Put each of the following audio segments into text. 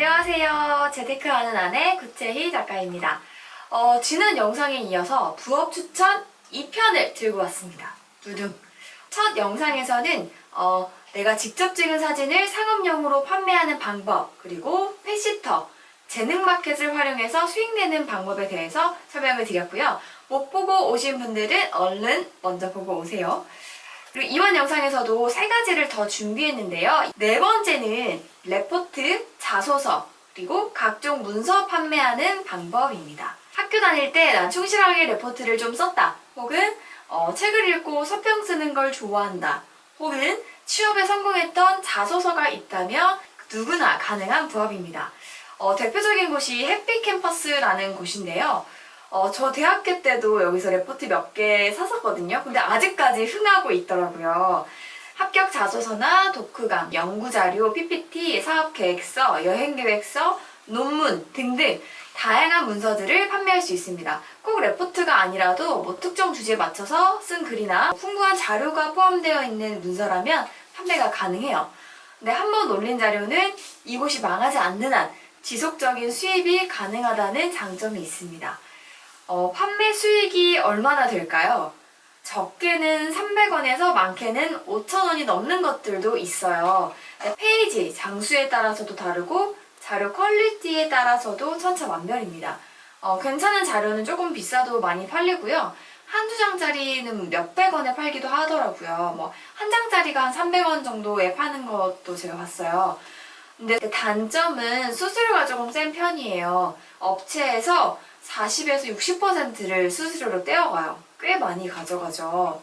안녕하세요. 재테크하는 아내 구채희 작가입니다. 지난 영상에 이어서 부업 추천 2편을 들고 왔습니다. 두둥. 첫 영상에서는 내가 직접 찍은 사진을 상업용으로 판매하는 방법, 그리고 펫시터, 재능마켓을 활용해서 수익 내는 방법에 대해서 설명을 드렸고요. 못 보고 오신 분들은 얼른 먼저 보고 오세요. 그리고 이번 영상에서도 3가지를 더 준비했는데요. 네 번째는 레포트, 자소서, 그리고 각종 문서 판매하는 방법입니다. 학교 다닐 때 난 충실하게 레포트를 좀 썼다. 혹은 책을 읽고 서평 쓰는 걸 좋아한다. 혹은 취업에 성공했던 자소서가 있다면 누구나 가능한 부업입니다. 대표적인 곳이 햇빛 캠퍼스라는 곳인데요. 저 대학교 때도 여기서 레포트 몇 개 샀었거든요. 근데 아직까지 흥하고 있더라고요. 합격 자소서나 독후감, 연구자료, PPT, 사업계획서, 여행계획서, 논문 등등 다양한 문서들을 판매할 수 있습니다. 꼭 레포트가 아니라도 특정 주제에 맞춰서 쓴 글이나 풍부한 자료가 포함되어 있는 문서라면 판매가 가능해요. 근데 한번 올린 자료는 이곳이 망하지 않는 한 지속적인 수입이 가능하다는 장점이 있습니다. 판매 수익이 얼마나 될까요? 적게는 300원에서 많게는 5,000원이 넘는 것들도 있어요. 페이지, 장수에 따라서도 다르고 자료 퀄리티에 따라서도 천차만별입니다. 괜찮은 자료는 조금 비싸도 많이 팔리고요. 한두 장짜리는 몇백 원에 팔기도 하더라고요. 한 장짜리가 한 300원 정도에 파는 것도 제가 봤어요. 근데 단점은 수수료가 조금 센 편이에요. 업체에서 40에서 60%를 수수료로 떼어가요. 꽤 많이 가져가죠.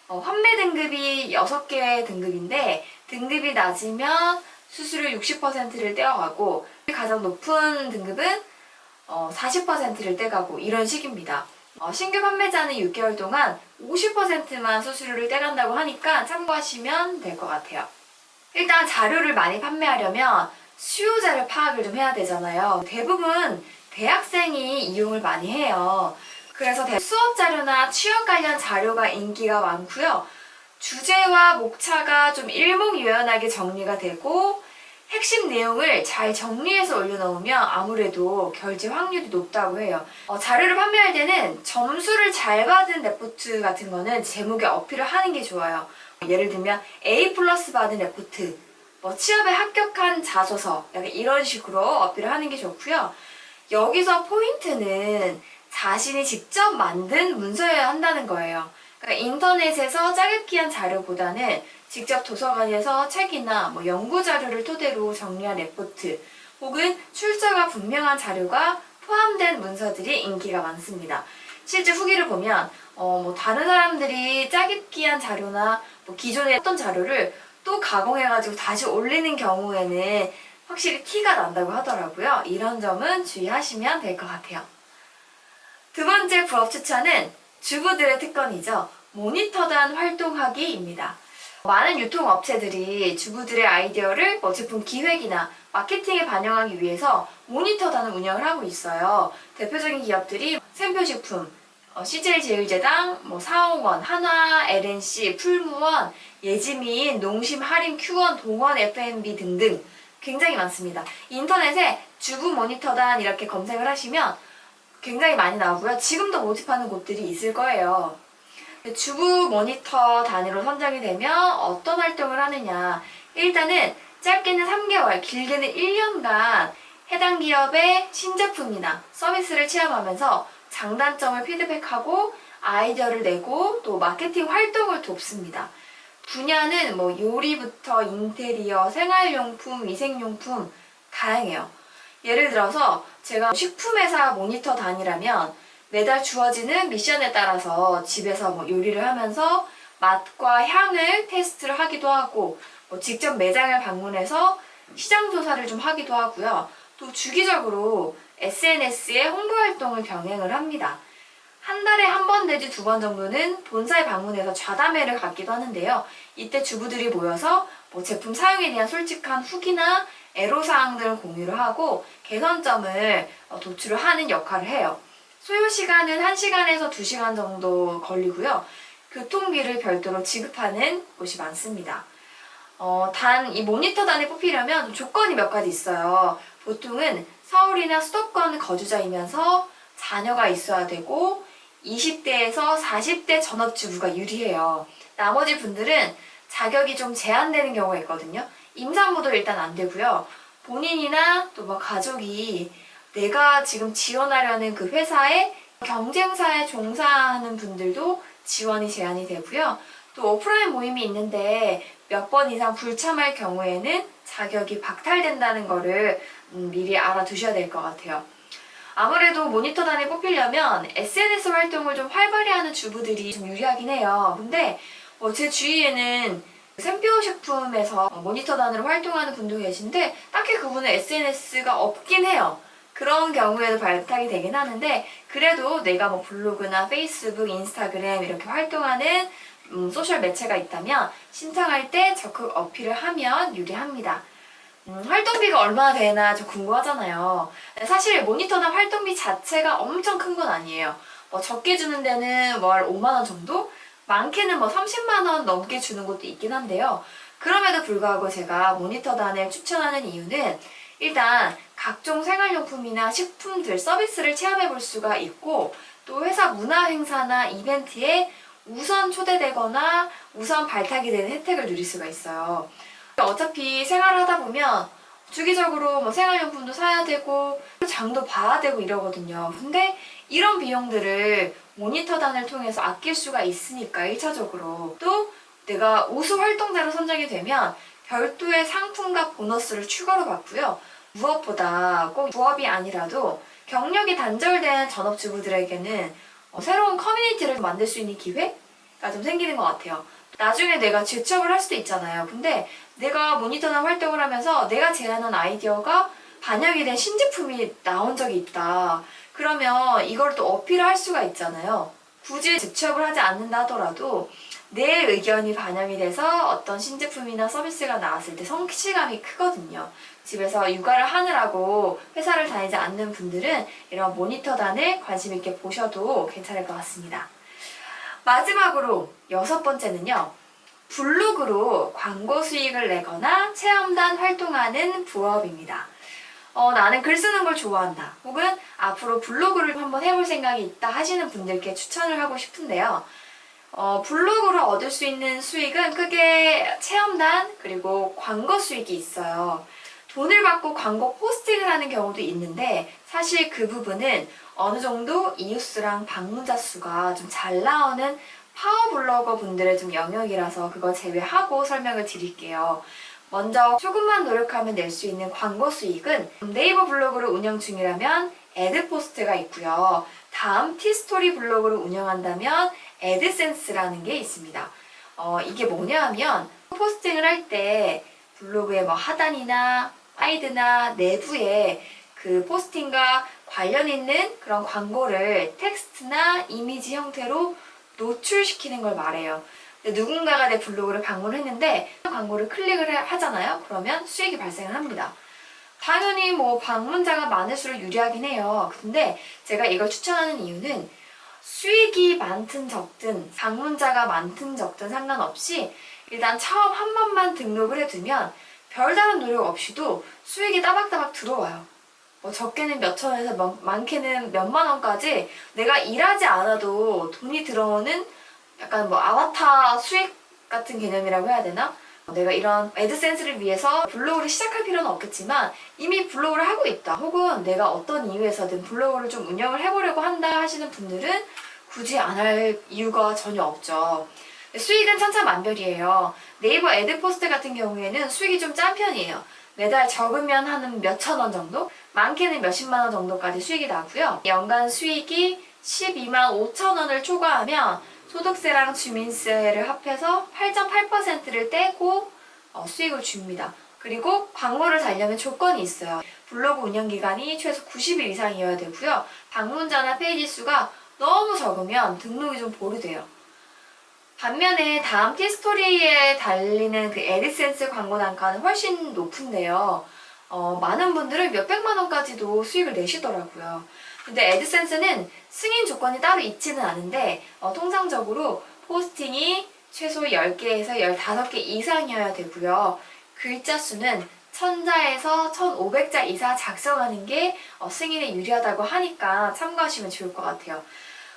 환매 등급이 6개 등급인데 등급이 낮으면 수수료 60%를 떼어가고 가장 높은 등급은 40%를 떼가고 이런 식입니다. 신규 판매자는 6개월 동안 50%만 수수료를 떼간다고 하니까 참고하시면 될 것 같아요. 일단 자료를 많이 판매하려면 수요자를 파악을 좀 해야 되잖아요. 대부분 대학생이 이용을 많이 해요. 그래서 수업 자료나 취업 관련 자료가 인기가 많고요. 주제와 목차가 좀 일목요연하게 정리가 되고 핵심 내용을 잘 정리해서 올려놓으면 아무래도 결제 확률이 높다고 해요. 자료를 판매할 때는 점수를 잘 받은 레포트 같은 거는 제목에 어필을 하는 게 좋아요. 예를 들면 A+ 받은 레포트, 취업에 합격한 자소서, 약간 이런 식으로 어필을 하는 게 좋고요. 여기서 포인트는 자신이 직접 만든 문서여야 한다는 거예요. 그러니까 인터넷에서 짜깁기한 자료보다는 직접 도서관에서 책이나 연구 자료를 토대로 정리한 레포트 혹은 출처가 분명한 자료가 포함된 문서들이 인기가 많습니다. 실제 후기를 보면 다른 사람들이 짜깁기한 자료나 기존에 했던 자료를 또 가공해가지고 다시 올리는 경우에는 확실히 티가 난다고 하더라고요. 이런 점은 주의하시면 될 것 같아요. 두 번째 부업 추천은 주부들의 특권이죠. 모니터단 활동하기입니다. 많은 유통업체들이 주부들의 아이디어를 제품 기획이나 마케팅에 반영하기 위해서 모니터단을 운영을 하고 있어요. 대표적인 기업들이 샘표식품, CJ제일제당, 사홍원, 한화, LNC, 풀무원, 예지민, 농심, 할인, 큐원, 동원, F&B 등등 굉장히 많습니다. 인터넷에 주부 모니터단 이렇게 검색을 하시면 굉장히 많이 나오고요. 지금도 모집하는 곳들이 있을 거예요. 주부 모니터 단위로 선정이 되면 어떤 활동을 하느냐. 일단은 짧게는 3개월, 길게는 1년간 해당 기업의 신제품이나 서비스를 체험하면서 장단점을 피드백하고 아이디어를 내고 또 마케팅 활동을 돕습니다. 분야는 요리부터 인테리어, 생활용품, 위생용품 다양해요. 예를 들어서 제가 식품회사 모니터 단이라면 매달 주어지는 미션에 따라서 집에서 요리를 하면서 맛과 향을 테스트를 하기도 하고 직접 매장을 방문해서 시장 조사를 좀 하기도 하고요. 또 주기적으로 SNS에 홍보 활동을 병행을 합니다. 한 달에 한 번 내지 2번 정도는 본사에 방문해서 좌담회를 갖기도 하는데요. 이때 주부들이 모여서 제품 사용에 대한 솔직한 후기나 애로사항 등을 공유를 하고 개선점을 도출을 하는 역할을 해요. 소요시간은 1시간에서 2시간 정도 걸리고요. 교통비를 별도로 지급하는 곳이 많습니다. 단 이 모니터단에 뽑히려면 조건이 몇 가지 있어요. 보통은 서울이나 수도권 거주자이면서 자녀가 있어야 되고 20대에서 40대 전업주부가 유리해요. 나머지 분들은 자격이 좀 제한되는 경우가 있거든요. 임산부도 일단 안 되고요. 본인이나 또 뭐 가족이 내가 지금 지원하려는 그 회사의 경쟁사에 종사하는 분들도 지원이 제한이 되고요. 또 오프라인 모임이 있는데 몇 번 이상 불참할 경우에는 자격이 박탈된다는 거를 미리 알아두셔야 될 것 같아요. 아무래도 모니터단에 뽑히려면 SNS 활동을 좀 활발히 하는 주부들이 좀 유리하긴 해요. 근데 제 주위에는 샘표 식품에서 모니터단으로 활동하는 분도 계신데 딱히 그분은 SNS가 없긴 해요. 그런 경우에도 발탁이 되긴 하는데 그래도 내가 뭐 블로그나 페이스북, 인스타그램 이렇게 활동하는 소셜 매체가 있다면 신청할 때 적극 어필을 하면 유리합니다. 활동비가 얼마나 되나 좀 궁금하잖아요. 사실 모니터단 활동비 자체가 엄청 큰 건 아니에요. 적게 주는 데는 월 5만 원 정도? 많게는 30만 원 넘게 주는 곳도 있긴 한데요. 그럼에도 불구하고 제가 모니터단을 추천하는 이유는 일단 각종 생활용품이나 식품들, 서비스를 체험해 볼 수가 있고 또 회사 문화 행사나 이벤트에 우선 초대되거나 우선 발탁이 되는 혜택을 누릴 수가 있어요. 어차피 생활을 하다 보면 주기적으로 생활용품도 사야 되고 장도 봐야 되고 이러거든요. 근데 이런 비용들을 모니터단을 통해서 아낄 수가 있으니까 1차적으로 또 내가 우수 활동자로 선정이 되면 별도의 상품과 보너스를 추가로 받고요. 무엇보다 꼭 부업이 아니라도 경력이 단절된 전업주부들에게는 새로운 커뮤니티를 만들 수 있는 기회가 좀 생기는 것 같아요. 나중에 내가 재취업을 할 수도 있잖아요. 근데 내가 모니터단 활동을 하면서 내가 제안한 아이디어가 반영이 된 신제품이 나온 적이 있다. 그러면 이걸 또 어필할 수가 있잖아요. 굳이 재취업을 하지 않는다 하더라도 내 의견이 반영이 돼서 어떤 신제품이나 서비스가 나왔을 때 성취감이 크거든요. 집에서 육아를 하느라고 회사를 다니지 않는 분들은 이런 모니터단을 관심 있게 보셔도 괜찮을 것 같습니다. 마지막으로 6번째는요. 블로그로 광고 수익을 내거나 체험단 활동하는 부업입니다. 나는 글 쓰는 걸 좋아한다. 혹은 앞으로 블로그를 한번 해볼 생각이 있다 하시는 분들께 추천을 하고 싶은데요. 블로그로 얻을 수 있는 수익은 크게 체험단 그리고 광고 수익이 있어요. 돈을 받고 광고 포스팅을 하는 경우도 있는데 사실 그 부분은 어느 정도 이웃수랑 방문자 수가 좀 잘 나오는 파워블로거 분들의 좀 영역이라서 그거 제외하고 설명을 드릴게요. 먼저 조금만 노력하면 낼 수 있는 광고 수익은 네이버 블로그를 운영 중이라면 애드포스트가 있고요. 다음 티스토리 블로그를 운영한다면 애드센스라는 게 있습니다. 이게 뭐냐 하면 포스팅을 할 때 블로그의 하단이나 사이드나 내부에 그 포스팅과 관련 있는 그런 광고를 텍스트나 이미지 형태로 노출시키는 걸 말해요. 누군가가 내 블로그를 방문했는데 광고를 클릭을 하잖아요. 그러면 수익이 발생을 합니다. 당연히 방문자가 많을수록 유리하긴 해요. 근데 제가 이걸 추천하는 이유는 수익이 많든 적든 방문자가 많든 적든 상관없이 일단 처음 한 번만 등록을 해두면 별다른 노력 없이도 수익이 따박따박 들어와요. 적게는 몇천 원에서 많게는 몇만 원까지 내가 일하지 않아도 돈이 들어오는 약간 아바타 수익 같은 개념이라고 해야 되나? 내가 이런 애드센스를 위해서 블로그를 시작할 필요는 없겠지만 이미 블로그를 하고 있다. 혹은 내가 어떤 이유에서든 블로그를 좀 운영을 해보려고 한다 하시는 분들은 굳이 안 할 이유가 전혀 없죠. 수익은 천차만별이에요. 네이버 애드포스트 같은 경우에는 수익이 좀 짠 편이에요. 매달 적으면 한 몇천 원 정도? 많게는 몇십만 원 정도까지 수익이 나고요. 연간 수익이 12만 5천 원을 초과하면 소득세랑 주민세를 합해서 8.8%를 떼고 수익을 줍니다. 그리고 광고를 달려면 조건이 있어요. 블로그 운영 기간이 최소 90일 이상이어야 되고요. 방문자나 페이지 수가 너무 적으면 등록이 좀 보류돼요. 반면에 다음 티스토리에 달리는 그 애드센스 광고 단가는 훨씬 높은데요. 많은 분들은 몇백만 원까지도 수익을 내시더라고요. 근데 애드센스는 승인 조건이 따로 있지는 않은데 통상적으로 포스팅이 최소 10개에서 15개 이상이어야 되고요. 글자 수는 1000자에서 1500자 이상 작성하는 게 승인에 유리하다고 하니까 참고하시면 좋을 것 같아요.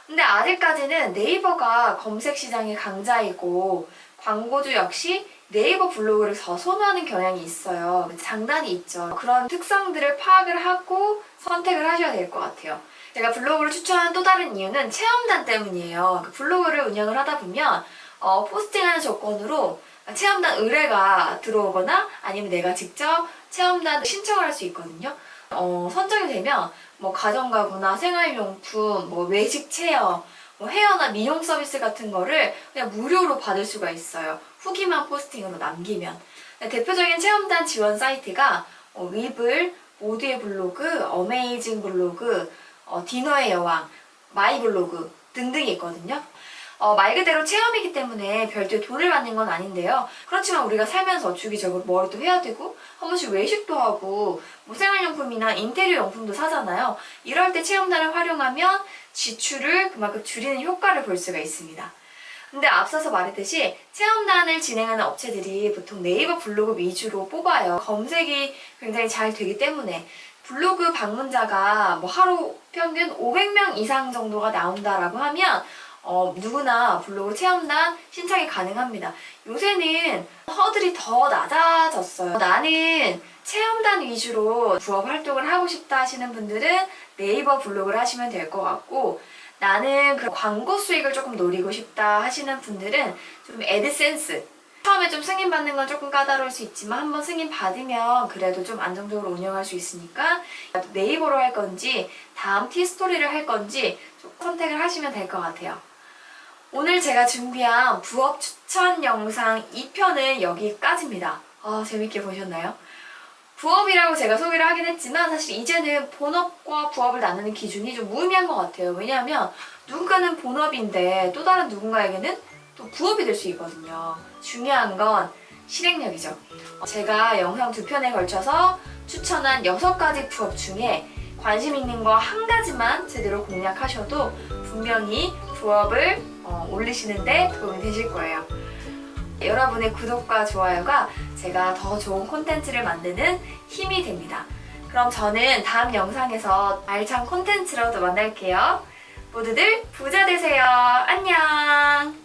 근데 아직까지는 네이버가 검색 시장의 강자이고 광고주 역시 네이버 블로그를 더 선호하는 경향이 있어요. 장단이 있죠. 그런 특성들을 파악을 하고 선택을 하셔야 될 것 같아요. 제가 블로그를 추천하는 또 다른 이유는 체험단 때문이에요. 블로그를 운영을 하다 보면 포스팅하는 조건으로 체험단 의뢰가 들어오거나 아니면 내가 직접 체험단 신청을 할 수 있거든요. 선정이 되면 뭐 가전가구나 생활용품, 뭐 외식 체험, 뭐 헤어나 미용 서비스 같은 거를 그냥 무료로 받을 수가 있어요. 후기만 포스팅으로 남기면. 대표적인 체험단 지원 사이트가 위블, 모두의 블로그, 어메이징 블로그, 디너의 여왕, 마이 블로그 등등이 있거든요. 말 그대로 체험이기 때문에 별도의 돈을 받는 건 아닌데요. 그렇지만 우리가 살면서 주기적으로 머리도 해야 되고 한 번씩 외식도 하고 뭐 생활용품이나 인테리어 용품도 사잖아요. 이럴 때 체험단을 활용하면 지출을 그만큼 줄이는 효과를 볼 수가 있습니다. 근데 앞서서 말했듯이 체험단을 진행하는 업체들이 보통 네이버 블로그 위주로 뽑아요. 검색이 굉장히 잘 되기 때문에 블로그 방문자가 뭐 하루 평균 500명 이상 정도가 나온다라고 하면 누구나 블로그 체험단 신청이 가능합니다. 요새는 허들이 더 낮아졌어요. 나는 체험단 위주로 부업 활동을 하고 싶다 하시는 분들은 네이버 블로그를 하시면 될 것 같고, 나는 그 광고 수익을 조금 노리고 싶다 하시는 분들은 좀 애드센스, 처음에 좀 승인 받는 건 조금 까다로울 수 있지만 한번 승인 받으면 그래도 좀 안정적으로 운영할 수 있으니까 네이버로 할 건지 다음 티스토리를 할 건지 좀 선택을 하시면 될 것 같아요. 오늘 제가 준비한 부업 추천 영상 2편은 여기까지입니다. 재밌게 보셨나요? 부업이라고 제가 소개를 하긴 했지만 사실 이제는 본업과 부업을 나누는 기준이 좀 무의미한 것 같아요. 왜냐하면 누군가는 본업인데 또 다른 누군가에게는 또 부업이 될 수 있거든요. 중요한 건 실행력이죠. 제가 영상 2편에 걸쳐서 추천한 6가지 부업 중에 관심 있는 거 한 가지만 제대로 공략하셔도 분명히 부업을 올리시는데 도움이 되실 거예요. 여러분의 구독과 좋아요가 제가 더 좋은 콘텐츠를 만드는 힘이 됩니다. 그럼 저는 다음 영상에서 알찬 콘텐츠로 또 만날게요. 모두들 부자 되세요. 안녕!